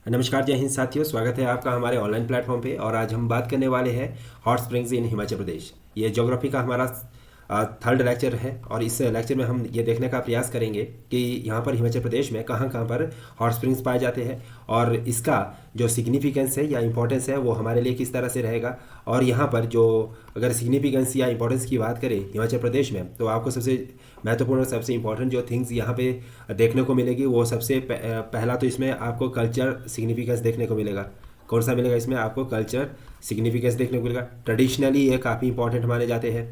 नमस्कार, जय हिंद साथियों। स्वागत है आपका हमारे ऑनलाइन प्लेटफॉर्म पे। और आज हम बात करने वाले हैं हॉट स्प्रिंग्स इन हिमाचल प्रदेश। ये ज्योग्राफी का हमारा थर्ड लेक्चर है और इस लेक्चर में हम ये देखने का प्रयास करेंगे कि यहाँ पर हिमाचल प्रदेश में कहाँ कहाँ पर हॉट स्प्रिंग्स पाए जाते हैं और इसका जो सिग्निफिकेंस है या इम्पोर्टेंस है वो हमारे लिए किस तरह से रहेगा। और यहाँ पर जो अगर सिग्निफिकेंस या इम्पोर्टेंस की बात करें हिमाचल प्रदेश में, तो आपको सबसे महत्वपूर्ण और सबसे इम्पोर्टेंट जो थिंग्स यहाँ पे देखने को मिलेगी वो सबसे पहला तो इसमें आपको कल्चर सिग्निफिकेंस देखने को मिलेगा। कौन सा मिलेगा? इसमें आपको कल्चर सिग्निफिकेंस देखने को मिलेगा। ट्रेडिशनली ये काफ़ी इंपॉर्टेंट माने जाते हैं,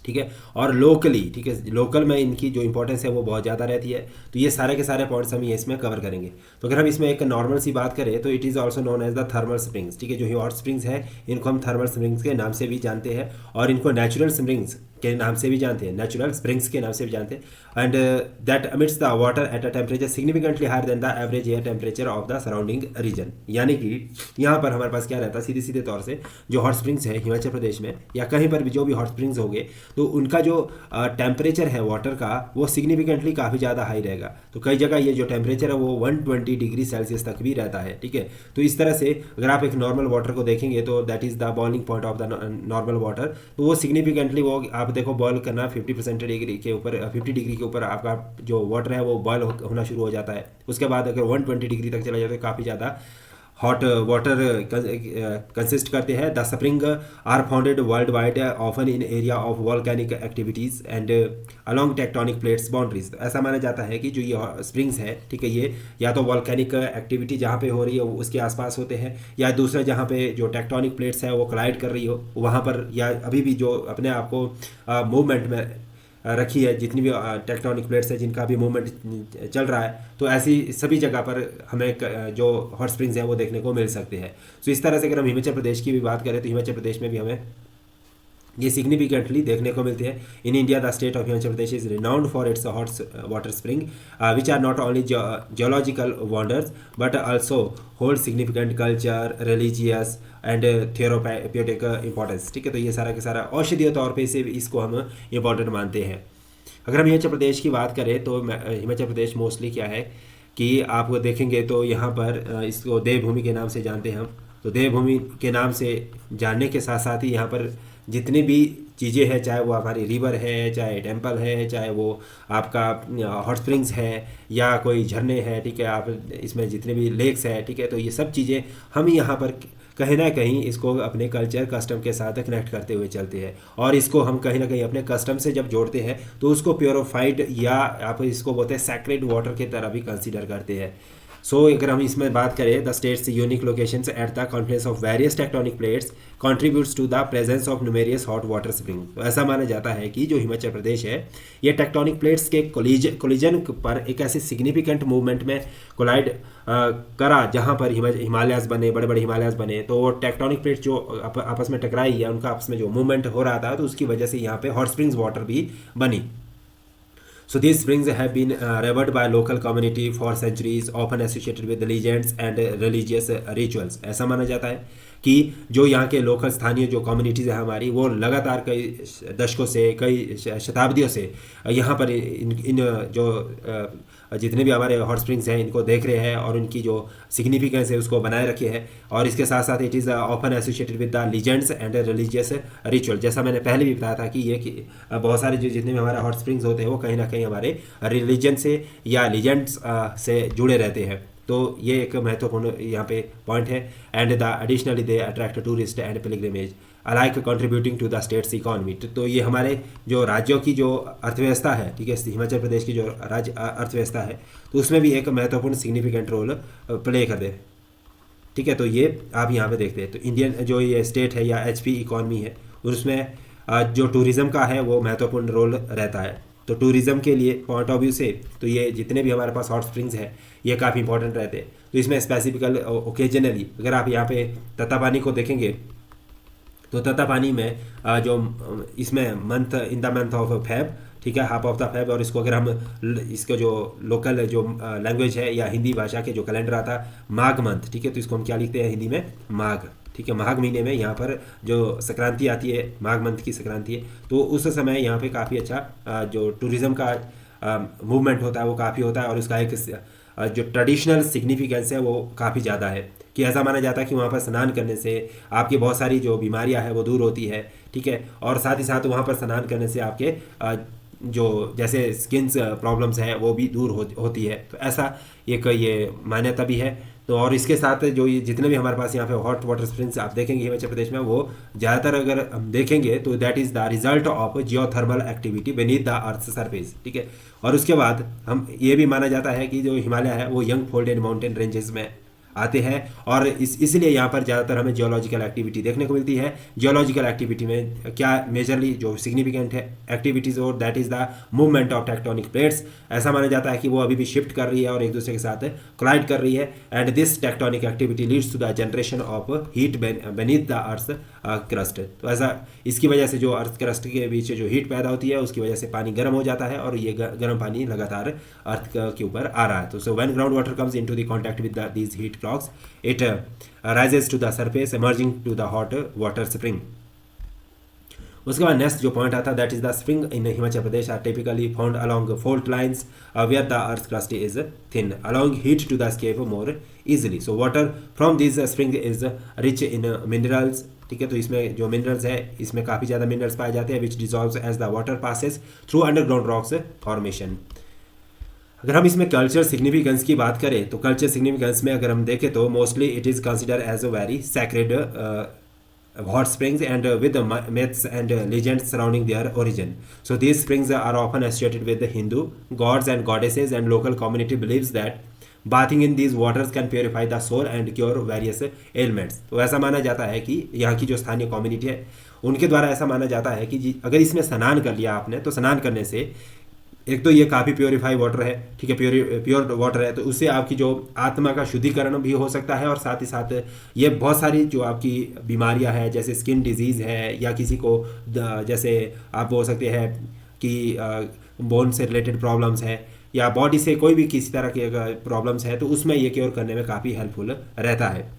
ठीक है। और लोकली, ठीक है, लोकल में इनकी जो इंपॉर्टेंस है वो बहुत ज़्यादा रहती है। तो ये सारे के सारे पॉइंट्स हम ये इसमें कवर करेंगे। तो अगर हम इसमें एक नॉर्मल सी बात करें तो it is also known as the thermal springs, ठीक है। जो हॉट स्प्रिंग्स है इनको हम थर्मल स्प्रिंग्स के नाम से भी जानते हैं और इनको नेचुरल स्प्रिंग्स के नाम से भी जानते हैं, नेचुरल स्प्रिंग्स के नाम से भी जानते हैं। And that emits the water at a temperature significantly higher than the average air temperature of the surrounding region. यानी कि यहाँ पर हमारे पास क्या रहता है, सीधे सीधे तौर से जो हॉट स्प्रिंग्स है हिमाचल प्रदेश में या कहीं पर भी जो भी हॉट स्प्रिंग्स होंगे तो उनका जो टेम्परेचर है वाटर का वो सिग्निफिकेंटली काफ़ी ज़्यादा हाई रहेगा। तो कई जगह ये जो टेम्परेचर है वो 120 डिग्री सेल्सियस तक भी रहता है, ठीक है। तो इस तरह से अगर आप एक नॉर्मल वाटर को देखेंगे तो that is the boiling point of the normal water. तो वो सिग्निफिकेंटली वो आप देखो बॉयल करना 50% डिग्री के ऊपर, 50 डिग्री के ऊपर आपका जो वाटर है वो बॉयल होना शुरू हो जाता है। उसके बाद अगर 120 डिग्री तक चला जाता है काफ़ी ज़्यादा हॉट वाटर कंसिस्ट करते हैं। The spring are founded world wide often in area of volcanic activities and along tectonic plates boundaries. ऐसा माना जाता है कि जो ये स्प्रिंग्स है, ठीक है, ये या तो वॉल्केनिक एक्टिविटी जहाँ पे हो रही है उसके आसपास होते हैं या दूसरा जहाँ पे जो टेक्टोनिक प्लेट्स है वो कोलाइड कर रही हो वहाँ पर, या अभी भी जो अपने आप को मूवमेंट में रखी है, जितनी भी टेक्टोनिक प्लेट्स है जिनका भी मूवमेंट चल रहा है, तो ऐसी सभी जगह पर हमें जो हॉट स्प्रिंग्स हैं वो देखने को मिल सकते हैं। तो इस तरह से अगर हम हिमाचल प्रदेश की भी बात करें तो हिमाचल प्रदेश में भी हमें ये सिग्निफिकेंटली देखने को मिलती है। In India the state of Himachal Pradesh is renowned for its hot water spring which are not only geological wonders but also hold significant culture, religious and therapeutic importance, ठीक है। तो ये सारा के सारा औषधीय तौर पे इसे इसको हम इम्पॉर्टेंट मानते हैं। अगर हम हिमाचल प्रदेश की बात करें तो हिमाचल प्रदेश मोस्टली क्या है कि आप देखेंगे तो यहाँ पर इसको देवभूमि के नाम से जानते हैं हम। तो देवभूमि के नाम से जानने के साथ साथ ही यहाँ पर जितनी भी चीज़ें हैं, चाहे वो हमारी रिवर है, चाहे टेम्पल है, चाहे वो आपका हॉट स्प्रिंग्स है या कोई झरने हैं, ठीक है, आप इसमें जितने भी लेक्स हैं, ठीक है, तो ये सब चीज़ें हम यहाँ पर कहीं ना कहीं इसको अपने कल्चर कस्टम के साथ कनेक्ट करते हुए चलते हैं। और इसको हम कहीं ना कहीं अपने कस्टम से जब जोड़ते हैं तो उसको प्योरीफाइड या आप इसको बोलते हैं सैक्रेड वाटर की तरह भी कंसीडर करते हैं। सो अगर हम इसमें बात करें the state's unique locations at the confluence of various tectonic plates contributes to the presence of numerous hot water spring. तो ऐसा माना जाता है कि जो हिमाचल प्रदेश है ये टेक्टोनिक प्लेट्स के कोलिजन पर एक ऐसे सिग्निफिकेंट मूवमेंट में कोलाइड करा जहाँ पर हिमालयाज बने, बड़े बड़े हिमालयाज बने। तो टेक्टोनिक प्लेट्स जो आपस में टकराई या उनका आपस में जो मूवमेंट हो रहा था तो उसकी वजह से यहाँ पे हॉट स्प्रिंग्स वाटर भी बनी। So these springs have been revered by local community for centuries, often associated with legends and religious rituals. ऐसा माना जाता है कि जो यहाँ के लोकल स्थानीय जो कम्युनिटीज़ है हमारी वो लगातार कई दशकों से, कई शताब्दियों से यहाँ पर इन जो जितने भी हमारे हॉट स्प्रिंग्स हैं इनको देख रहे हैं और उनकी जो सिग्निफिकेंस है उसको बनाए रखे हैं। और इसके साथ साथ it is often associated with the legends and religious ritual. जैसा मैंने पहले भी बताया था कि ये कि बहुत सारे जो जितने भी हमारे हॉट स्प्रिंग्स होते हैं वो कहीं ना कहीं हमारे रिलीजन से या लीजेंड्स से जुड़े रहते हैं। तो ये एक महत्वपूर्ण यहाँ पे पॉइंट है। And the additionally they attract tourist and pilgrimage alike contributing to the state's economy. तो ये हमारे जो राज्यों की जो अर्थव्यवस्था है, ठीक है, हिमाचल प्रदेश की जो राज्य अर्थव्यवस्था है तो उसमें भी एक महत्वपूर्ण सिग्निफिकेंट रोल प्ले कर दे, ठीक है। तो ये आप यहाँ पे देखते हैं। तो इंडियन जो ये स्टेट है या एचपी इकॉनमी है उसमें जो टूरिज़्म का है वो महत्वपूर्ण रोल रहता है। तो टूरिज़्म के लिए पॉइंट ऑफ व्यू से तो ये जितने भी हमारे पास हॉट स्प्रिंग्स हैं ये काफ़ी इंपॉर्टेंट रहते हैं। तो इसमें स्पेसिफिकल ओकेजनली अगर आप यहाँ पे तत्तापानी को देखेंगे तो तत्तापानी में जो इसमें month in the month of Feb, ठीक है, हाफ ऑफ द फेब। और इसको अगर हम इसको जो लोकल जो लैंग्वेज है या हिंदी भाषा के जो कैलेंडर आता है माघ मंथ, ठीक है, तो इसको हम क्या लिखते हैं हिंदी में माघ, ठीक है। माघ महीने में यहाँ पर जो संक्रांति आती है, माघ मंथ की संक्रांति है, तो उस समय यहाँ पे काफ़ी अच्छा जो टूरिज़्म का मूवमेंट होता है वो काफ़ी होता है और उसका एक जो ट्रेडिशनल सिग्निफिकेंस है वो काफ़ी ज़्यादा है, कि ऐसा माना जाता है कि वहाँ पर स्नान करने से आपकी बहुत सारी जो बीमारियाँ हैं वो दूर होती है, ठीक है। और साथ ही साथ वहाँ पर स्नान करने से आपके जो जैसे स्किन्स प्रॉब्लम्स है वो भी दूर होती है। तो ऐसा एक ये मान्यता भी है। तो और इसके साथ जो ये जितने भी हमारे पास यहाँ पे हॉट वाटर स्प्रिंग्स आप देखेंगे हिमाचल प्रदेश में, वो ज़्यादातर अगर हम देखेंगे तो that is the result of geothermal activity beneath the earth surface, ठीक है। और उसके बाद हम ये भी माना जाता है कि जो हिमालय है वो यंग फोल्डेड माउंटेन रेंजेस में आते हैं, और इसलिए यहाँ पर ज़्यादातर हमें जियोलॉजिकल एक्टिविटी देखने को मिलती है। जियोलॉजिकल एक्टिविटी में क्या मेजरली जो सिग्निफिकेंट है एक्टिविटीज़, और that is the movement of tectonic plates. ऐसा माना जाता है कि वो अभी भी शिफ्ट कर रही है और एक दूसरे के साथ कोलाइड कर रही है, and this tectonic activity leads to the generation of heat beneath the earth crust. तो ऐसा इसकी वजह से जो अर्थ क्रस्ट के बीच जो हीट पैदा होती है उसकी वजह से पानी गर्म हो जाता है, और ये गर्म पानी लगातार अर्थ के ऊपर आ रहा है। तो so when ground water comes into the contact with these heat rocks it rises to the surface emerging to the hot water spring. उसके बाद नेक्स्ट जो पॉइंट आता है that is the spring in Himachal Pradesh are typically found along fault lines where the earth crust is thin allowing heat to the escape more easily. So water from this spring is rich in minerals, ठीक है। तो इसमें जो minerals है इसमें काफ़ी ज़्यादा minerals पाए जाते हैं which dissolves as the water passes through underground rocks formation. अगर हम इसमें कल्चर सिग्निफिकेंस की बात करें तो कल्चर सिग्निफिकेंस में अगर हम देखें तो mostly it is consider as a very sacred hot springs and with the myths and legends surrounding their origin. So these springs are often associated with the Hindu gods and goddesses, and local community believes that bathing in these waters can purify the soul and cure various ailments. तो ऐसा माना जाता है कि यहाँ की जो स्थानीय कम्युनिटी है उनके द्वारा ऐसा माना जाता है कि अगर इसमें स्नान कर लिया आपने तो स्नान करने से एक तो ये काफ़ी प्योरीफाई वाटर है, ठीक है, प्योर वाटर है, तो उससे आपकी जो आत्मा का शुद्धिकरण भी हो सकता है, और साथ ही साथ ये बहुत सारी जो आपकी बीमारियां हैं जैसे स्किन डिजीज़ है, या किसी को जैसे आप बोल सकते हैं कि बोन से रिलेटेड प्रॉब्लम्स है, या बॉडी से कोई भी किसी तरह की अगर प्रॉब्लम्स है तो उसमें ये क्योर करने में काफ़ी हेल्पफुल रहता है।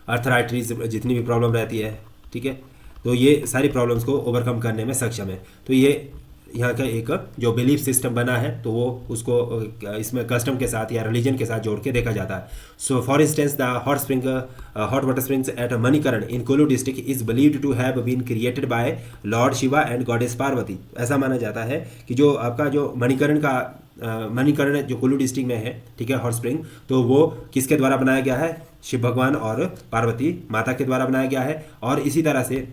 अर्थराइटिस जितनी भी प्रॉब्लम रहती है, ठीक है, तो ये सारी प्रॉब्लम्स को ओवरकम करने में सक्षम है। तो ये यहाँ का एक जो बिलीफ सिस्टम बना है तो वो उसको इसमें कस्टम के साथ या रिलीजन के साथ जोड़ के देखा जाता है। So for instance the hot water springs at Manikaran in Kullu district is believed to have been created by lord Shiva and goddess Parvati. ऐसा माना जाता है कि जो आपका जो मणिकरण जो कुल्लू डिस्ट्रिक्ट में है, ठीक है, हॉट स्प्रिंग, तो वो किसके द्वारा बनाया गया है? शिव भगवान और पार्वती माता के द्वारा बनाया गया है। और इसी तरह से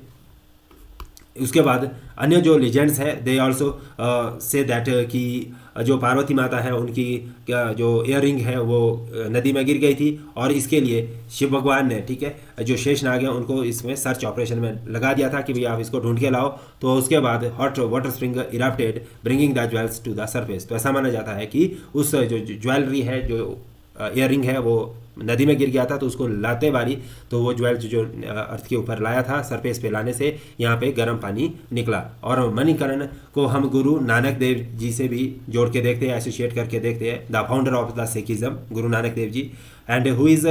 उसके बाद अन्य जो लीजेंड्स है दे आल्सो से दैट कि जो पार्वती माता है उनकी जो इयररिंग है वो नदी में गिर गई थी, और इसके लिए शिव भगवान ने, ठीक है, जो शेषनाग है उनको इसमें सर्च ऑपरेशन में लगा दिया था कि भैया आप इसको ढूंढ के लाओ। तो उसके बाद hot water spring erupted bringing the jewels to the surface. तो ऐसा माना जाता है कि उस जो ज्वेलरी है, जो इयररिंग है, वो नदी में गिर गया था, तो उसको लाते बारी तो वो ज्वेल्स जो अर्थ के ऊपर लाया था सरफेस पे लाने से यहाँ पे गर्म पानी निकला। और मणिकर्ण को हम गुरु नानक देव जी से भी जोड़ के देखते हैं, एसोसिएट करके देखते हैं, the founder of the Sikhism, Guru Nanak Dev ji, and who is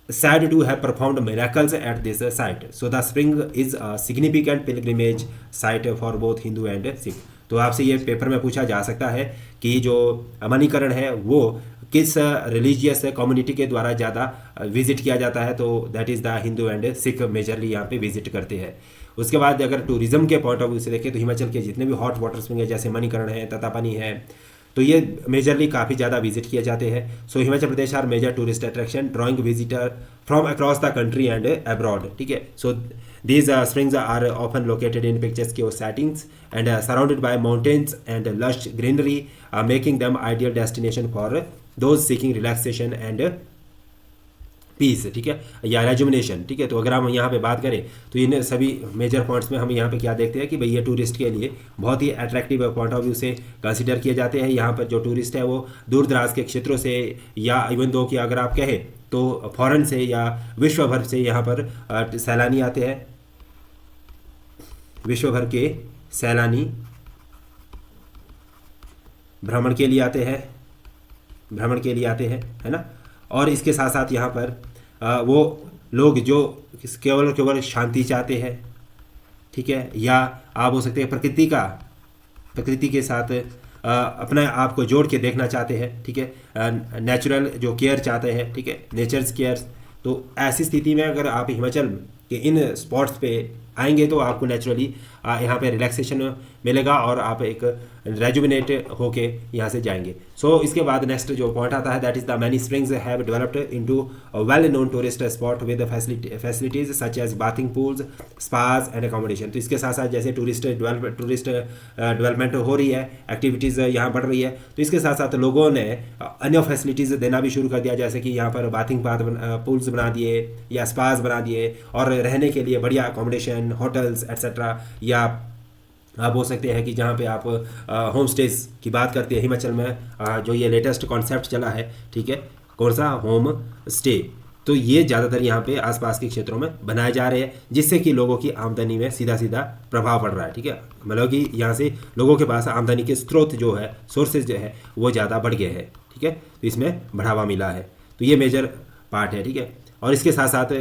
said to have performed miracles at this site. So the spring is a significant pilgrimage site for both Hindu and Sikh. तो आपसे ये पेपर में पूछा जा सकता है कि जो मणिकर्ण है वो किस रिलीजियस कम्युनिटी के द्वारा ज़्यादा विजिट किया जाता है, तो that is the Hindu and Sikh majorly यहाँ पे विजिट करते हैं। उसके बाद अगर टूरिज्म के पॉइंट ऑफ व्यू से देखें तो हिमाचल के जितने भी हॉट वाटर स्प्रिंग है जैसे मणिकर्ण है, ततापानी है, तो ये मेजरली काफ़ी ज़्यादा विजिट किए जाते हैं। So Himachal Pradesh are major tourist attraction drawing visitor from across the country and abroad, ठीक है। So these springs are often located in picturesque settings and surrounded by mountains and lush greenery, making them ideal destination for those seeking relaxation and peace, ठीक है, या रेजुमिनेशन, ठीक है। तो अगर हम यहाँ पे बात करें तो इन सभी मेजर पॉइंट्स में हम यहाँ पे क्या देखते हैं कि भाई ये टूरिस्ट के लिए बहुत ही अट्रैक्टिव पॉइंट ऑफ व्यू से कंसिडर किए जाते हैं। यहाँ पर जो टूरिस्ट है वो दूर दराज के क्षेत्रों से, या इवन दो कि अगर आप कहें तो फॉरेन से या विश्व भर से यहाँ पर सैलानी आते हैं, विश्व भर के सैलानी भ्रमण के लिए आते हैं, है ना। और इसके साथ साथ यहाँ पर वो लोग जो केवल शांति चाहते हैं, ठीक है, या आप हो सकते हैं प्रकृति के साथ अपने आप को जोड़ के देखना चाहते हैं, ठीक है, नेचुरल जो केयर चाहते हैं, ठीक है, नेचर्स केयर, तो ऐसी स्थिति में अगर आप हिमाचल के इन स्पॉट्स पे आएंगे तो आपको नेचुरली यहाँ पे रिलैक्सेशन मिलेगा और आप एक रेजुविनेट होके यहाँ से जाएंगे। सो इसके बाद नेक्स्ट जो पॉइंट आता है, that is the many springs have developed into well known tourist spot with facilities such as bathing pools, spas and accommodation. तो इसके साथ साथ जैसे टूरिस्ट डेवलपमेंट हो रही है, एक्टिविटीज़ यहाँ बढ़ रही है, तो इसके साथ साथ लोगों ने अन्य फैसिलिटीज़ देना भी शुरू कर दिया, जैसे कि यहाँ पर बाथिंग पूल्स बना दिए या स्पाज बना दिए और रहने के लिए बढ़िया अकोमोडेशन, होटल्स एट्सेट्रा, या आप बोल सकते हैं कि जहाँ पे आप होम स्टेज की बात करते हैं हिमाचल में, जो ये लेटेस्ट कॉन्सेप्ट चला है, ठीक है, कौन सा, होम स्टे, तो ये ज़्यादातर यहाँ पे आसपास के क्षेत्रों में बनाए जा रहे हैं, जिससे कि लोगों की आमदनी में सीधा सीधा प्रभाव पड़ रहा है, ठीक है, मतलब कि यहाँ से लोगों के पास आमदनी के स्रोत जो है, सोर्सेज जो है वो ज़्यादा बढ़ गए हैं, ठीक है, तो इसमें बढ़ावा मिला है, तो ये मेजर पार्ट है, ठीक है। और इसके साथ साथ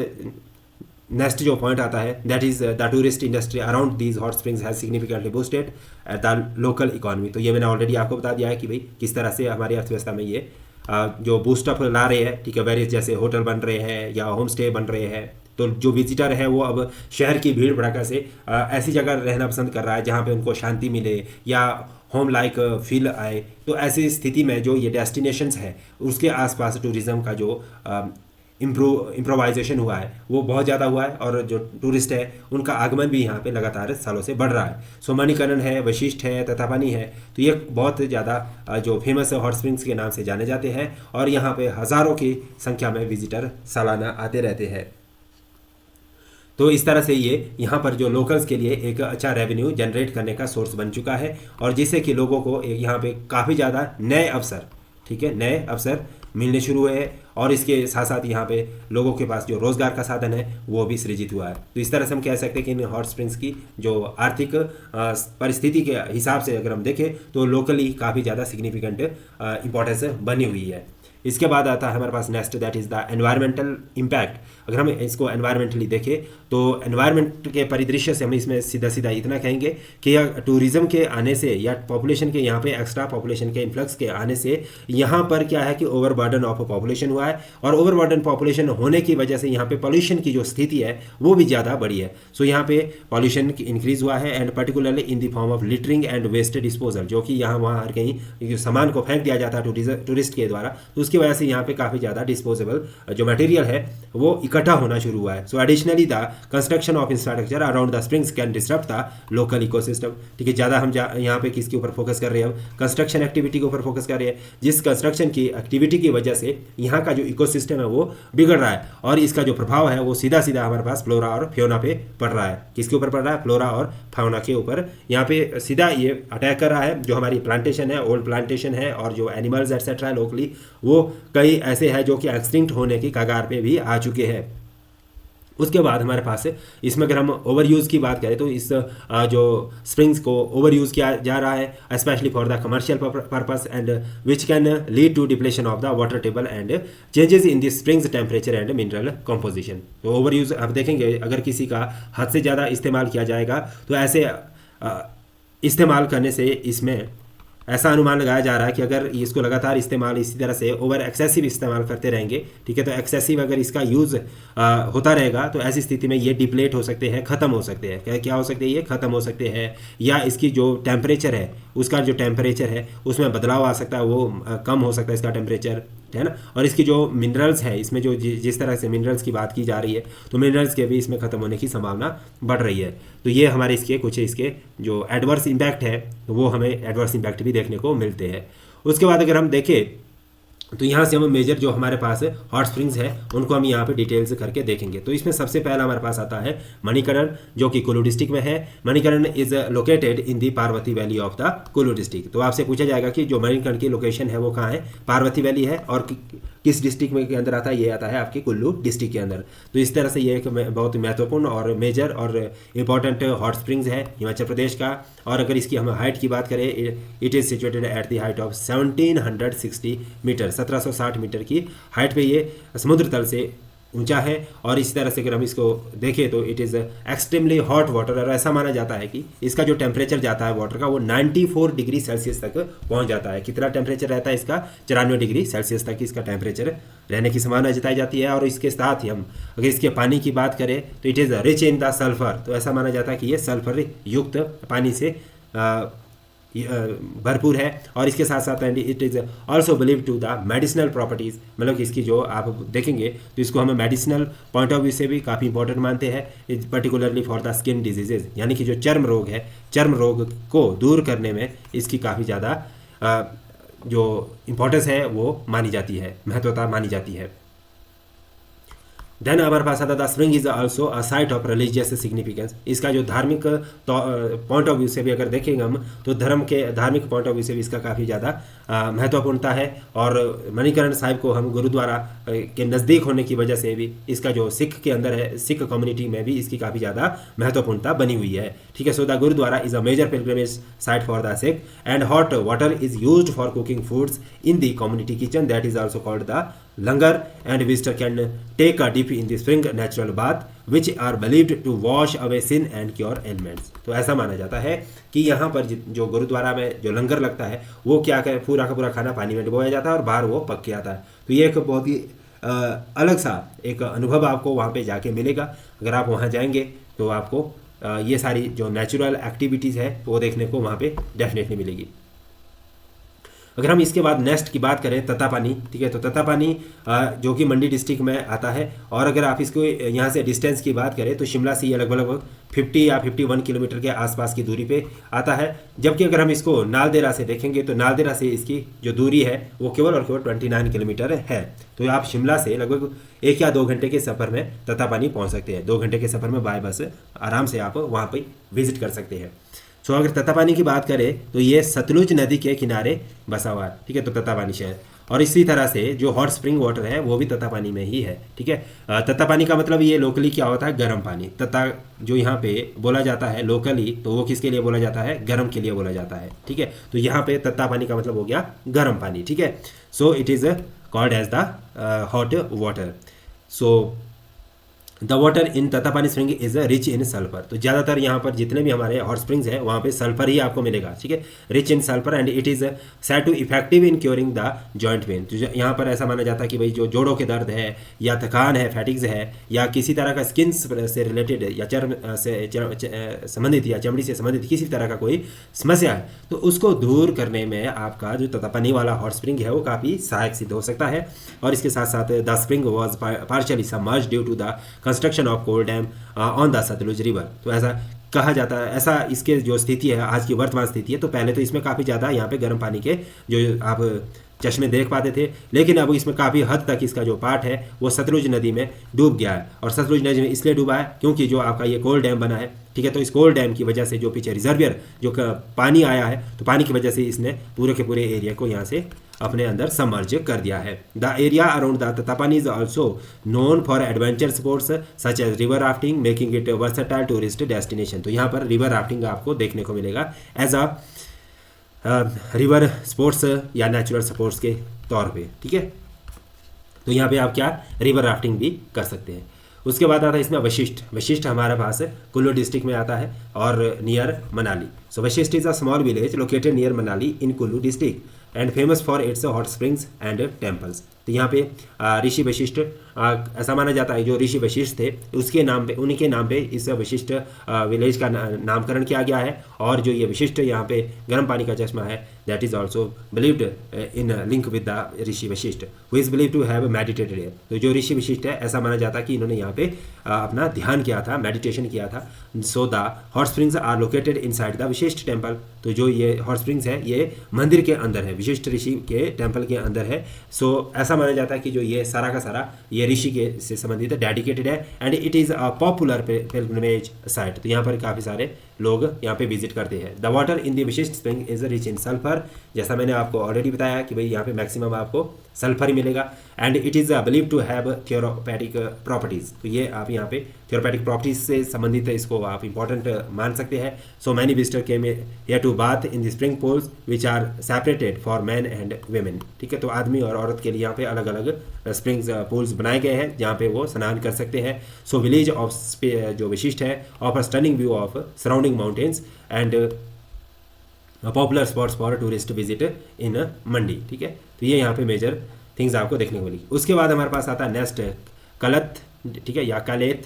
नेक्स्ट जो पॉइंट आता है, that is the tourist industry around these hot springs has significantly boosted the local economy. तो ये मैंने ऑलरेडी आपको बता दिया है कि भाई किस तरह से हमारी अर्थव्यवस्था में ये जो बूस्टअप ला रहे हैं, ठीक है, वेरियस जैसे होटल बन रहे हैं या होम स्टे बन रहे हैं, तो जो विजिटर है वो अब शहर की भीड़ भड़का से ऐसी जगह रहना पसंद कर रहा है जहाँ पे उनको शांति मिले या होम लाइक फील आए। तो ऐसी स्थिति में जो ये डेस्टिनेशंस है उसके आसपास टूरिज़्म का जो इम्प्रोवाइजेशन हुआ है वो बहुत ज़्यादा हुआ है, और जो टूरिस्ट है उनका आगमन भी यहाँ पे लगातार सालों से बढ़ रहा है। सो मणिकरण है, वशिष्ठ है, तत्तापानी है, तो ये बहुत ज़्यादा जो फेमस हॉट स्प्रिंग्स के नाम से जाने जाते हैं और यहाँ पे हज़ारों की संख्या में विजिटर सालाना आते रहते हैं। तो इस तरह से ये यहाँ पर जो लोकल्स के लिए एक अच्छा रेवेन्यू जनरेट करने का सोर्स बन चुका है, और जिससे कि लोगों को यहाँ पे काफ़ी ज़्यादा नए अवसर, ठीक है, नए अवसर मिलने शुरू हुए हैं, और इसके साथ साथ यहाँ पे लोगों के पास जो रोज़गार का साधन है वो भी सृजित हुआ है। तो इस तरह से हम कह सकते हैं कि इन हॉट स्प्रिंग्स की जो आर्थिक परिस्थिति के हिसाब से अगर हम देखें तो लोकली काफ़ी ज़्यादा सिग्निफिकेंट इंपॉर्टेंस बनी हुई है। इसके बाद आता है हमारे पास next, that is the environmental impact. अगर हम इसको एनवायरमेंटली देखें तो एनवायरमेंट के परिदृश्य से हम इसमें सीधा सीधा इतना कहेंगे कि टूरिज़्म के आने से या पॉपुलेशन के यहाँ पे एक्स्ट्रा पॉपुलेशन के इन्फ्लक्स के आने से यहाँ पर क्या है कि ओवरबर्डन ऑफ पॉपुलेशन हुआ है, और ओवरबर्डन पॉपुलेशन होने की वजह से यहाँ पे पॉल्यूशन की जो स्थिति है वो भी ज़्यादा बढ़ी है। सो यहाँ पे पॉल्यूशन इंक्रीज़ हुआ है, and particularly in the form of littering and waste disposal, जो कि यहाँ वहाँ हर कहीं सामान को फेंक दिया जाता है टूरिस्ट के द्वारा, तो उसकी वजह से यहाँ पे काफ़ी ज़्यादा डिस्पोजेबल जो मटेरियल है वो इकट्ठा होना शुरू हुआ है। So additionally the construction of infrastructure around the springs can disturb the local ecosystem. ठीक है, ज़्यादा हम यहाँ पे किसके ऊपर फोकस कर रहे हैं, अब कंस्ट्रक्शन एक्टिविटी के ऊपर फोकस कर रहे हैं, जिस कंस्ट्रक्शन की एक्टिविटी की वजह से यहाँ का जो इकोसिस्टम है वो बिगड़ रहा है, और इसका जो प्रभाव है वो सीधा सीधा हमारे पास फ्लोरा और फ्योना पे पड़ रहा है। किसके ऊपर पड़ रहा है, फ्लोरा और फाउना के ऊपर यहाँ पे सीधा ये अटैक कर रहा है। जो हमारी प्लांटेशन है, ओल्ड प्लांटेशन है, और जो एनिमल्स एटसेट्रा है लोकली, वो कई ऐसे हैं जो कि एक्सटिंक्ट होने की कगार पे भी आ चुके हैं। उसके बाद हमारे पास इसमें अगर हम ओवर यूज़ की बात करें तो इस जो स्प्रिंग्स को ओवर यूज़ किया जा रहा है specially for the commercial purpose, and which can lead to depletion of the water table and changes in the spring's temperature and mineral composition. तो ओवर यूज़ आप देखेंगे अगर किसी का हद से ज़्यादा इस्तेमाल किया जाएगा तो ऐसे इस्तेमाल करने से इसमें ऐसा अनुमान लगाया जा रहा है कि अगर इसको लगातार इस्तेमाल इसी तरह से ओवर एक्सेसिव इस्तेमाल करते रहेंगे, ठीक है, तो एक्सेसिव अगर इसका यूज़ होता रहेगा तो ऐसी स्थिति में ये डिप्लेट हो सकते हैं, ख़त्म हो सकते हैं। क्या हो सकते हैं, ये ख़त्म हो सकते हैं, या इसकी जो टेम्परेचर है उसका जो टेम्परेचर है उसमें बदलाव आ सकता है, वो कम हो सकता है इसका टेम्परेचर, है ना। और इसकी जो मिनरल्स है, इसमें जो जिस तरह से मिनरल्स की बात की जा रही है तो मिनरल्स के भी इसमें ख़त्म होने की संभावना बढ़ रही है। तो ये हमारे इसके कुछ इसके जो एडवर्स इम्पैक्ट है वो हमें एडवर्स इम्पैक्ट भी देखने को मिलते हैं। उसके बाद अगर हम देखें तो यहाँ से हम मेजर जो हमारे पास हॉट स्प्रिंग्स है उनको हम यहाँ पे डिटेल्स करके देखेंगे। तो इसमें सबसे पहला हमारे पास आता है मणिकरण, जो कि कुल्लू डिस्ट्रिक्ट में है। Manikaran is located in the Parvati valley of the Kullu district. तो आपसे पूछा जाएगा कि जो मणिकरण की लोकेशन है वो कहाँ है, पार्वती वैली है, और किस डिस्ट्रिक्ट में के अंदर आता है, ये आता है आपके कुल्लू डिस्ट्रिक्ट के अंदर। तो इस तरह से ये एक बहुत महत्वपूर्ण और मेजर और इम्पॉर्टेंट हॉट स्प्रिंग्स है हिमाचल प्रदेश का। और अगर इसकी हम हाइट की बात करें, it is situated at the height of 1760 metre, 1760 metre की हाइट पे ये समुद्र तल से ऊंचा है। और इसी तरह से अगर हम इसको देखें तो it is extremely hot water, और ऐसा माना जाता है कि इसका जो टेम्परेचर जाता है वाटर का वो 94 डिग्री सेल्सियस तक पहुंच जाता है। कितना टेम्परेचर रहता है इसका? 94 डिग्री सेल्सियस तक इसका टेम्परेचर रहने की संभावना जताई जाती है। और इसके साथ ही हम अगर इसके पानी की बात करें तो it is rich in the sulphur, तो ऐसा माना जाता है कि ये सल्फर युक्त पानी से भरपूर है। और इसके साथ साथ and it is also believe to the medicinal properties, मतलब कि इसकी जो आप देखेंगे तो इसको हम मेडिसिनल पॉइंट ऑफ व्यू से भी काफ़ी इंपॉर्टेंट मानते हैं, particularly for the skin diseases, यानी कि जो चर्म रोग है, चर्म रोग को दूर करने में इसकी काफ़ी ज़्यादा जो इम्पोर्टेंस है वो मानी जाती है, महत्वता मानी जाती है। देन हमारे पास आता था spring is also a site of religious significance. इसका जो धार्मिक पॉइंट ऑफ व्यू से भी अगर देखेंगे हम तो धर्म के धार्मिक पॉइंट ऑफ व्यू से भी इसका काफ़ी ज़्यादा महत्वपूर्णता है। और मणिकरण साहिब को हम गुरुद्वारा के नज़दीक होने की वजह से भी इसका जो सिख के अंदर है, सिख कम्युनिटी में भी इसकी काफ़ी ज़्यादा महत्वपूर्णता बनी हुई है। ठीक है, so the gurdwara is a major pilgrimage site for the Sikh and hot water is used for cooking foods in the community kitchen, that is also called the langar, and visitor can take a dip in the spring natural bath which are believed to wash away sin and cure ailments। तो ऐसा माना जाता है कि यहाँ पर जो गुरुद्वारा में जो लंगर लगता है वो क्या करे, पूरा का पूरा खाना पानी में डुबोया जाता है और बाहर वो पक के आता है। तो ये एक बहुत ही अलग सा एक अनुभव आपको वहाँ पे जाके मिलेगा। अगर आप वहाँ जाएंगे तो आपको ये सारी जो नेचुरल एक्टिविटीज़ है वो देखने को वहाँ पे डेफिनेटली मिलेगी। अगर हम इसके बाद नेक्स्ट की बात करें तत्तापानी, ठीक है, तो तत्तापानी जो कि मंडी डिस्ट्रिक्ट में आता है। और अगर आप इसको यहाँ से डिस्टेंस की बात करें तो शिमला से ये लगभग 50 या 51 किलोमीटर के आसपास की दूरी पे आता है। जबकि अगर हम इसको नालदेहरा से देखेंगे तो नालदेहरा से इसकी जो दूरी है वो केवल और केवल 29 किलोमीटर है। तो आप शिमला से लगभग 1 या 2 घंटे के सफ़र में तत्तापानी पहुँच सकते हैं। 2 घंटे के सफ़र में बाय बस आराम से आप वहाँ पर विजिट कर सकते हैं। सो अगर तत्तापानी की बात करें तो ये सतलुज नदी के किनारे बसा हुआ है। ठीक है, तो तत्तापानी शहर। और इसी तरह से जो हॉट स्प्रिंग वाटर है वो भी तत्तापानी में ही है। ठीक है, तत्तापानी का मतलब ये लोकली क्या होता है? गर्म पानी। तत्ता जो यहाँ पे बोला जाता है लोकली, तो वो किसके लिए बोला जाता है? गर्म के लिए बोला जाता है। ठीक है, तो यहाँ पे तत्तापानी का मतलब हो गया गर्म पानी। ठीक है, so it is called as the hot water. So the water in Tattapani spring is rich in sulphur. तो ज़्यादातर यहाँ पर जितने भी हमारे हॉट स्प्रिंग्स हैं वहाँ पे सल्फर ही आपको मिलेगा। ठीक है, rich in sulphur and it is said to effective in curing the joint pain. तो यहाँ पर ऐसा माना जाता है कि भाई जो जोड़ों के दर्द है या थकान है, फैटिक्स है, या किसी तरह का स्किन से रिलेटेड या चर्म से संबंधित या चमड़ी से संबंधित किसी तरह का कोई समस्या है तो उसको दूर करने में आपका जो तत्तापानी वाला हॉट स्प्रिंग है वो काफ़ी सहायक सिद्ध हो सकता है। और इसके साथ साथ the spring was partially submerged due to the construction of Kol dam on the Sutlej river. तो ऐसा कहा जाता है, ऐसा इसके जो स्थिति है आज की वर्तमान स्थिति है, तो पहले तो इसमें काफ़ी ज़्यादा यहाँ पे गर्म पानी के जो आप चश्मे देख पाते थे, लेकिन अब इसमें काफ़ी हद तक इसका जो पार्ट है वो सतलुज नदी में डूब गया है। और सतलुज नदी में इसलिए डूबा है क्योंकि जो आपका ये कोल डैम बना है। ठीक है, तो इस कोल डैम की वजह से जो पीछे रिजर्वियर जो पानी आया है तो पानी की वजह से इसने पूरे के पूरे एरिया को यहाँ से अपने अंदर सबमर्ज कर दिया है। The area around the Tattapani is also known for adventure sports such as river rafting making it versatile tourist destination. तो यहाँ पर रिवर राफ्टिंग आपको देखने को मिलेगा एज अ रिवर स्पोर्ट्स या नेचुरल स्पोर्ट्स के तौर पे। ठीक है, तो यहाँ पे आप क्या रिवर राफ्टिंग भी कर सकते हैं। उसके बाद आता है इसमें वशिष्ठ। वशिष्ठ हमारे पास कुल्लू डिस्ट्रिक्ट में आता है और near Manali. So Vashishtha is a small village located near Manali in Kullu district and famous for its hot springs and temples. तो यहाँ पे ऋषि वशिष्ठ ऐसा माना जाता है जो ऋषि वशिष्ठ थे उसके नाम पे, उन्हीं के नाम पे इस वशिष्ठ विलेज का नामकरण किया गया है। और जो ये विशिष्ट यहाँ पे गर्म पानी का चश्मा है that is also believed in link with the rishi Vashishtha who is believe to have meditated here. तो जो ऋषि वशिष्ठ है ऐसा माना जाता है कि इन्होंने यहाँ पे अपना ध्यान किया था, मेडिटेशन किया था। So the hot springs are located inside the Vashisht temple. तो जो ये हॉट स्प्रिंग्स है ये मंदिर के अंदर है, विशिष्ट ऋषि के टेम्पल के अंदर है। सो ऐसा माना जाता है कि जो ये सारा का सारा ये ऋषि के से संबंधित डेडिकेटेड है and it is a popular pilgrimage site. तो यहाँ पर काफ़ी सारे लोग यहाँ पे विजिट करते हैं। द वाटर इन द विशिष्ट spring is rich in sulphur, जैसा मैंने आपको ऑलरेडी बताया कि भाई यहाँ पे मैक्सिमम आपको सल्फर ही मिलेगा। And it is believe to have therapeutic properties, तो ये आप यहाँ पे थियोरोपैटिक प्रॉपर्टीज से संबंधित है, इसको आप इंपॉर्टेंट मान सकते हैं। So many visitor came here to bath in the spring pools which are separated for man and women, ठीक है। तो आदमी और औरत के लिए यहाँ पे अलग अलग स्प्रिंग्स पूल्स बनाए गए हैं जहाँ पे वो स्नान कर सकते हैं। सो विलेज ऑफ जो विशिष्ट है of a stunning view of surrounding mountains and popular spots for tourist visit in Mandi, ठीक है। तो ये यहाँ पे मेजर थिंग्स आपको देखने को मिली। उसके बाद हमारे पास आता है नेक्स्ट कलत, ठीक है, या कालेत।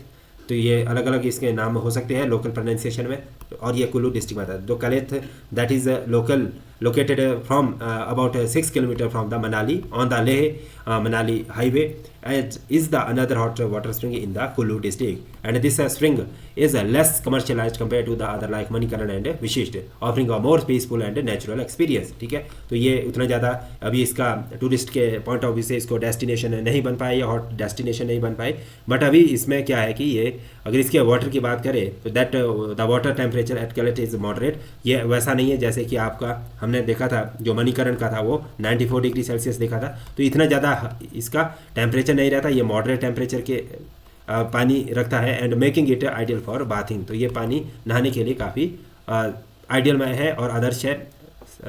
तो ये अलग अलग इसके नाम हो सकते हैं लोकल प्रोनाउंसिएशन में, और ये कुल्लू डिस्ट्रिक्ट में आता है। तो Kalath that is local located from about 6 kilometer from the Manali on the Leh Manali highway, and is the another hot water spring in the Kullu district, and this spring is less commercialized compared to the other like Manikaran and Vishisht, offering a more peaceful and natural experience, ठीक है। तो ये उतना ज़्यादा अभी इसका tourist के point of view से इसको डेस्टिनेशन नहीं बन पाए या हॉट डेस्टिनेशन नहीं बन पाए, बट अभी इसमें क्या है कि ये अगर इसके वाटर की बात करें तो that the water temperature at Kalath is moderate. ये वैसा नहीं है जैसे कि आपका हमने देखा था जो मणिकरण का था वो 94 डिग्री सेल्सियस देखा था, तो इतना ज़्यादा इसका टेम्परेचर नहीं रहता, ये मॉडरेट टेम्परेचर के पानी रखता है। And making it ideal for bathing, तो ये पानी नहाने के लिए काफ़ी आइडियल में है और आदर्श है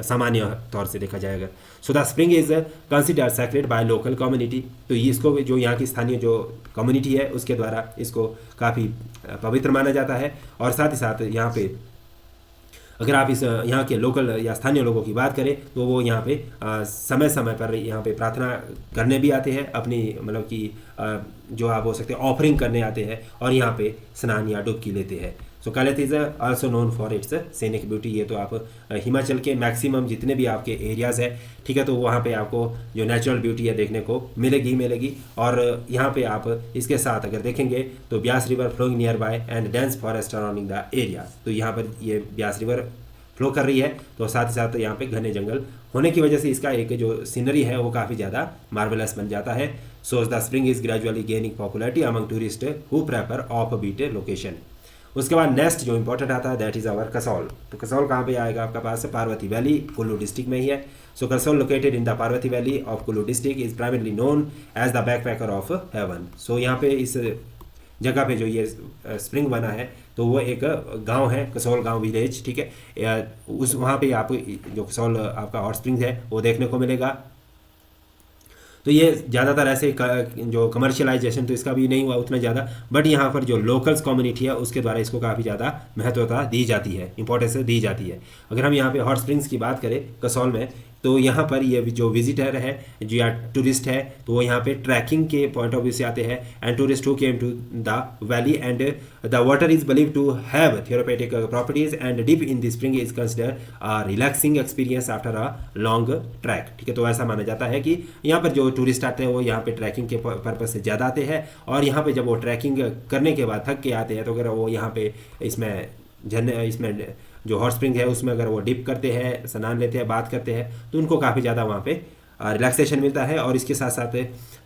सामान्य तौर से देखा जाएगा। सो the spring is consider sacred by local community, तो ये इसको जो यहाँ की स्थानीय जो कम्युनिटी है उसके द्वारा इसको काफ़ी पवित्र माना जाता है। और साथ ही साथ यहाँ पे अगर आप इस यहाँ के लोकल या स्थानीय लोगों की बात करें तो वो यहाँ पे समय समय पर यहाँ पे प्रार्थना करने भी आते हैं, अपनी मतलब कि जो आप हो सकते हैं ऑफरिंग करने आते हैं और यहाँ पे स्नान या डुबकी लेते हैं। So Kalath is also known for its scenic beauty, ये तो आप हिमाचल के मैक्सिमम जितने भी आपके एरियाज़ है, ठीक है, तो वहाँ पे आपको जो नेचुरल ब्यूटी है देखने को मिलेगी। और यहाँ पे आप इसके साथ अगर देखेंगे तो Beas river flowing near by and dense forest arounding the area, तो यहाँ पर ये ब्यास रिवर फ्लो कर रही है, तो साथ ही साथ यहाँ पे घने जंगल होने की वजह से इसका एक जो सीनरी है वो काफ़ी ज़्यादा मार्वेलस बन जाता है। So the spring is gradually gaining popularity among tourist who prefer off beat location. उसके बाद नेक्स्ट जो इंपॉर्टेंट आता है दैट इज़ आवर कसौल। तो कसौल कहाँ पे आएगा आपका पास पार्वती वैली, कुल्लू डिस्ट्रिक्ट में ही है। So Kasol located in the Parvati valley of Kullu district is primarily known as the backpacker of heaven. सो यहाँ पे इस जगह पे जो ये स्प्रिंग बना है तो वो एक गांव है, कसौल गांव विलेज, ठीक है। उस वहाँ पे आप जो कसौल आपका हॉट स्प्रिंग है वो देखने को मिलेगा। तो ये ज़्यादातर ऐसे जो कमर्शियलाइजेशन तो इसका भी नहीं हुआ उतना ज़्यादा, बट यहाँ पर जो लोकल्स कम्युनिटी है उसके द्वारा इसको काफ़ी ज़्यादा महत्वता दी जाती है, इंपॉर्टेंस दी जाती है। अगर हम यहाँ पे हॉट स्प्रिंग्स की बात करें कसौल में, तो यहाँ पर ये जो विजिटर है जो या टूरिस्ट है तो वो यहाँ पे ट्रैकिंग के पॉइंट ऑफ व्यू से आते हैं। And tourist who came to the valley and the water is believe to have therapeutic properties and dip in the spring is consider a relaxing experience after a long track, ठीक है। तो ऐसा माना जाता है कि यहाँ पर जो टूरिस्ट आते हैं वो यहाँ पे ट्रैकिंग के पर्पज से ज़्यादा आते हैं, और यहाँ पे जब वो ट्रैकिंग करने के बाद थक के आते हैं तो अगर वो यहाँ पे इसमें जो हॉट स्प्रिंग है उसमें अगर वो डिप करते हैं, स्नान लेते हैं, बात करते हैं, तो उनको काफ़ी ज़्यादा वहाँ पे रिलैक्सेशन मिलता है। और इसके साथ साथ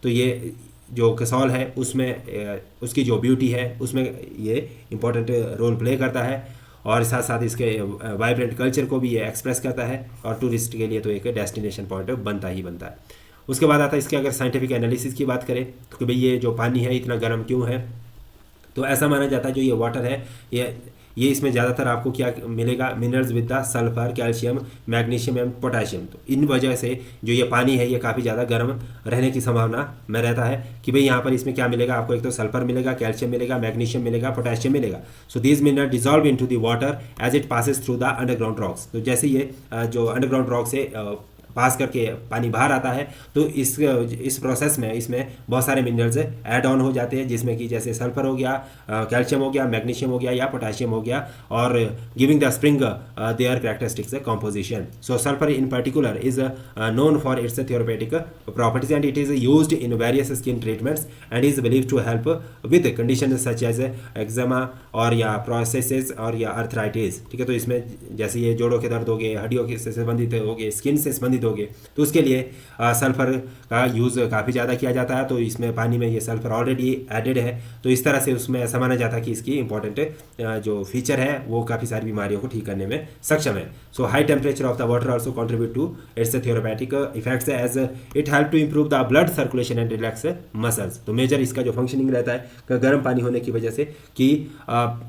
तो ये जो कसौल है उसमें उसकी जो ब्यूटी है उसमें ये इम्पोर्टेंट रोल प्ले करता है, और साथ साथ इसके वाइब्रेंट कल्चर को भी ये एक्सप्रेस करता है, और टूरिस्ट के लिए तो एक डेस्टिनेशन पॉइंट बनता ही बनता है। उसके बाद आता है इसके अगर साइंटिफिक एनालिसिस की बात करें तो कि भाई ये जो पानी है इतना गर्म क्यों है, तो ऐसा माना जाता है जो ये वाटर है ये इसमें ज़्यादातर आपको क्या मिलेगा, minerals with the sulphur, calcium, magnesium and potassium. तो इन वजह से जो ये पानी है ये काफ़ी ज़्यादा गर्म रहने की संभावना में रहता है कि भाई यहाँ पर इसमें क्या मिलेगा आपको, एक तो सल्फर मिलेगा, कैल्शियम मिलेगा, मैग्नीशियम मिलेगा, पोटाशियम मिलेगा। So these mineral dissolve into the water as it passes through the underground rocks. तो जैसे ये जो अंडरग्राउंड रॉक से पास करके पानी बाहर आता है तो इस प्रोसेस में इसमें बहुत सारे मिनरल्स ऐड ऑन हो जाते हैं, जिसमें कि जैसे सल्फर हो गया, कैल्शियम हो गया, मैग्नीशियम हो गया या पोटाशियम हो गया, और giving the spring their characteristics composition. So sulphur in particular is known for its therapeutic properties and it is used in various skin treatments and is believe to help with condition such as eczema और या processes और या arthritis, ठीक है। तो इसमें जैसे ये जोड़ों के दर्द हो गए, हड्डियों से संबंधित हो गए, स्किन से संबंधित हो खरीदोगे तो उसके लिए सल्फ़र का यूज़ काफ़ी ज़्यादा किया जाता है। तो इसमें पानी में ये सल्फ़र ऑलरेडी एडेड है, तो इस तरह से उसमें ऐसा माना जाता है कि इसकी इंपॉर्टेंट जो फीचर है वो काफ़ी सारी बीमारियों को ठीक करने में सक्षम है। So high temperature of the water also contribute to its therapeutic effects as it help to improve the blood circulation and relax muscles. तो मेजर इसका जो फंक्शनिंग रहता है गर्म पानी होने की वजह से कि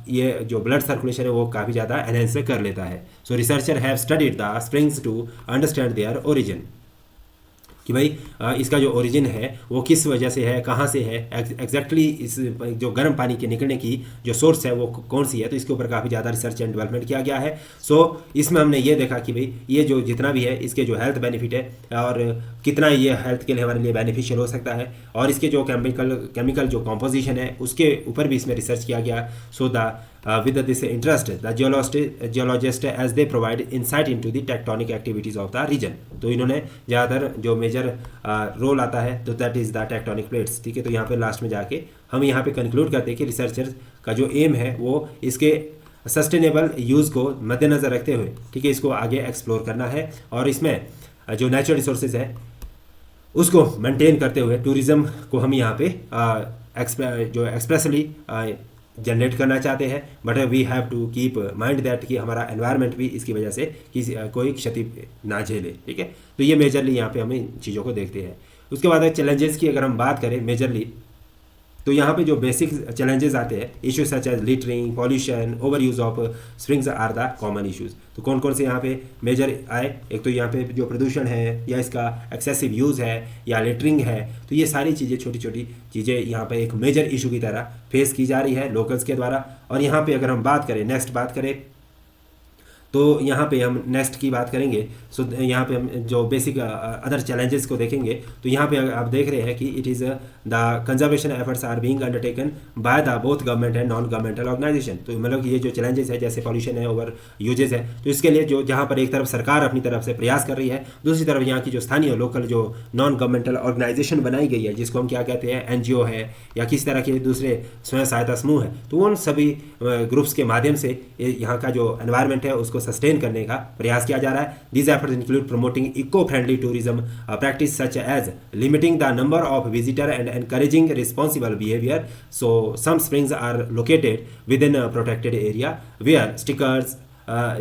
ये जो ब्लड सर्कुलेशन है वो काफ़ी ज़्यादा एनहेंस कर लेता है। So researcher have studied the springs to understand their origin, कि भाई इसका जो ओरिजिन है वो किस वजह से है, कहाँ से है, एग्जैक्टली इस जो गर्म पानी के निकलने की जो सोर्स है वो कौन सी है। तो इसके ऊपर काफ़ी ज़्यादा रिसर्च एंड डेवलपमेंट किया गया है। सो इसमें हमने ये देखा कि भाई ये जो जितना भी है इसके जो हेल्थ बेनिफिट है और कितना ये हेल्थ के लिए हमारे लिए बेनिफिशियल हो सकता है, और इसके जो केमिकल जो कॉम्पोजिशन है उसके ऊपर भी इसमें रिसर्च किया गया। So the with this interest the geologist as they provide insight into the tectonic activities of the region। तो इन्होंने ज़्यादातर जो मेजर रोल आता है तो that is the tectonic plates. ठीक है, तो यहाँ पे लास्ट में जाके हम यहाँ पे कंक्लूड करते हैं कि रिसर्चर का जो एम है वो इसके सस्टेनेबल यूज़ को मद्देनज़र रखते हुए, ठीक है, इसको आगे एक्सप्लोर करना है और इसमें जो नेचुरल रिसोर्सेज है उसको मेंटेन करते हुए टूरिज़्म को हम यहाँ पे जो एक्सप्रेसली जनरेट करना चाहते हैं। But we have to keep mind that कि हमारा एनवायरनमेंट भी इसकी वजह से कोई क्षति ना झेले। ठीक है, तो ये मेजरली यहाँ पे हम इन चीज़ों को देखते हैं। उसके बाद चैलेंजेस की अगर हम बात करें मेजरली, तो यहाँ पे जो बेसिक चैलेंजेस आते हैं, issues such as littering, pollution, over use of springs are the common issues. तो कौन कौन से यहाँ पे मेजर आए, एक तो यहाँ पे जो प्रदूषण है या इसका एक्सेसिव यूज़ है या लिटरिंग है, तो ये सारी चीज़ें छोटी छोटी चीज़ें यहाँ पे एक मेजर इशू की तरह फेस की जा रही है लोकल्स के द्वारा। और यहाँ पे अगर हम बात करें नेक्स्ट बात करें तो यहाँ पे हम नेक्स्ट की बात करेंगे। सो यहाँ पे हम जो बेसिक अदर चैलेंजेस को देखेंगे तो यहाँ पे आप देख रहे हैं कि it is the conservation efforts are being undertaken by the both government and non governmental organisation. तो मतलब ये जो चैलेंजेस है जैसे पॉल्यूशन है, ओवर यूजेस है, तो इसके लिए जो जहाँ पर एक तरफ सरकार अपनी तरफ से प्रयास कर रही है, दूसरी तरफ यहाँ की जो स्थानीय लोकल जो नॉन गवर्नमेंटल ऑर्गेनाइजेशन बनाई गई है जिसको हम क्या कहते हैं NGO है या किसी तरह के दूसरे स्वयं सहायता समूह है, तो उन सभी ग्रुप्स के माध्यम से यहाँ का जो एनवायरनमेंट है उसको सस्टेन करने का प्रयास किया जा रहा है। These efforts include promoting eco friendly tourism practice such as limiting the number of visitor and encouraging responsible behaviour. So some springs are located within protected area where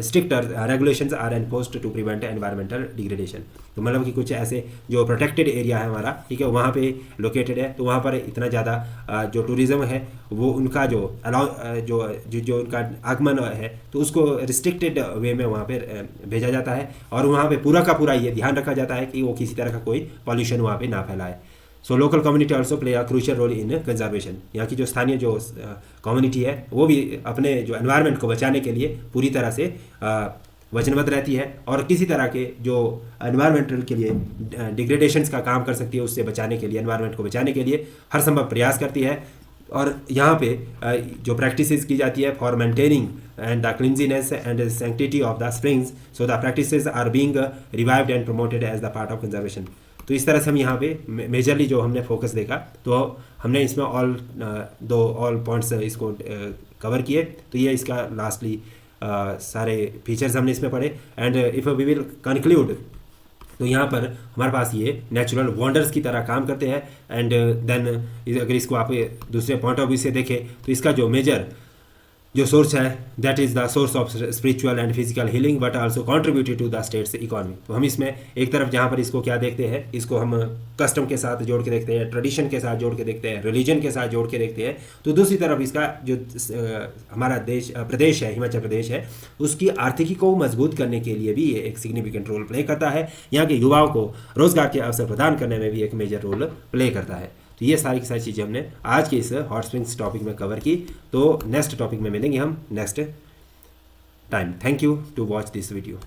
stricter regulations are enforced to prevent environmental degradation. तो मतलब कि कुछ ऐसे जो protected area है हमारा, ठीक है, वहाँ पे लोकेटेड है, तो वहाँ पर इतना ज़्यादा जो टूरिज़्म है वो उनका जो उनका आगमन है तो उसको रिस्ट्रिक्टेड वे में वहाँ पे भेजा जाता है और वहाँ पे पूरा का पूरा ये ध्यान रखा जाता है कि वो किसी तरह का कोई पॉल्यूशन वहाँ पे ना फैलाए। So local community also play a crucial role in conservation. यहाँ की जो स्थानीय जो कम्युनिटी है वो भी अपने जो एनवायरनमेंट को बचाने के लिए पूरी तरह से वचनबद्ध रहती है और किसी तरह के जो एनवायरमेंटल के लिए डिग्रेडेशंस का काम कर सकती है, उससे बचाने के लिए, एनवायरनमेंट को बचाने के लिए हर संभव प्रयास करती है। और यहाँ पे जो प्रैक्टिसेस की जाती है for maintaining and the cleanliness and sanctity of the springs, so the practices are being revived and promoted as the part of conservation. तो इस तरह से हम यहाँ पे मेजरली जो हमने फोकस देखा तो हमने इसमें ऑल पॉइंट्स इसको कवर किए। तो ये इसका लास्टली सारे फीचर्स हमने इसमें पढ़े। And if we will conclude तो यहाँ पर हमारे पास ये नेचुरल वंडर्स की तरह काम करते हैं। एंड देन अगर इसको आप दूसरे पॉइंट ऑफ व्यू से देखें तो इसका जो मेजर जो सोर्स है that is the source of spiritual and physical healing but also contributed to the state's economy. तो हम इसमें एक तरफ जहाँ पर इसको क्या देखते हैं, इसको हम कस्टम के साथ जोड़ के देखते हैं, ट्रेडिशन के साथ जोड़ के देखते हैं, रिलीजन के साथ जोड़ के देखते हैं। तो दूसरी तरफ इसका जो हमारा प्रदेश है, हिमाचल प्रदेश है, उसकी आर्थिकी को मजबूत करने के लिए भी ये एक सिग्निफिकेंट रोल प्ले करता है। यहाँ के युवाओं को रोजगार के अवसर प्रदान करने में भी एक मेजर रोल प्ले करता है। तो ये सारी की सारी चीज़ें हमने आज के इस हॉट स्प्रिंग्स टॉपिक में कवर की। तो नेक्स्ट टॉपिक में मिलेंगे हम next time. Thank you to watch this video.